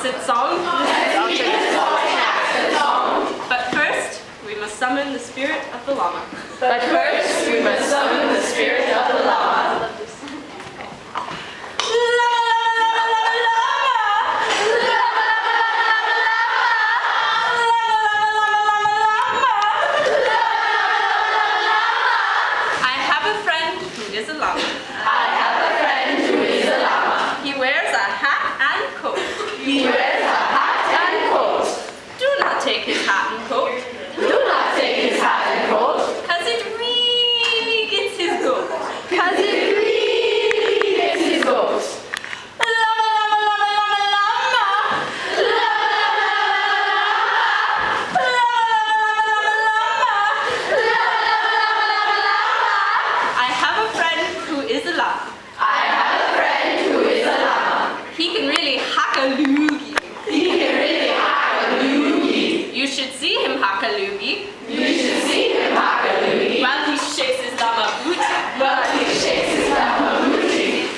accent song. But first, we must summon the spirit of the llama. But first, we must summon the spirit of the llama. Is a llama. I have a friend who is a llama. He wears a hat and coat. He wears a hat and coat. Do not take his hat and coat. Do not take his hat and coat. Cause it really gets his goat. Cause it really gets his goat. He can really hack a loogie. He can really hack a loogie. You should see him hack a loogie. You should see him hack a loogie. While he shakes his llama boot. While he shakes his llama booty.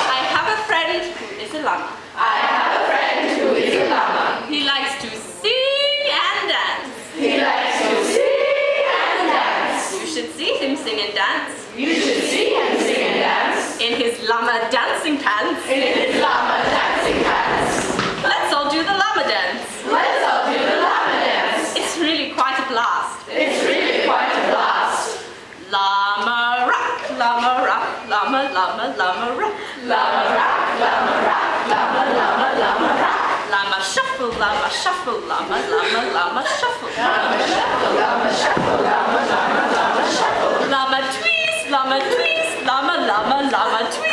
I have a friend who is a llama. I have a friend who is a llama. He likes to sing and dance. He likes to sing and dance. You should see him sing and dance. You should see him sing and dance. In his llama dancing pants. In his llama dancing pants. Let's all do the llama dance. Let's all do the llama dance. It's really quite a blast. It's really quite a blast. Llama rock, llama rock, llama, llama, llama rock. Llama rock, llama rock, llama, llama, llama rock. Llama shuffle, llama shuffle, llama, llama, llama shuffle. Llama shuffle, llama shuffle, llama, llama, llama shuffle. Llama twist, llama twist, llama, llama, llama twist.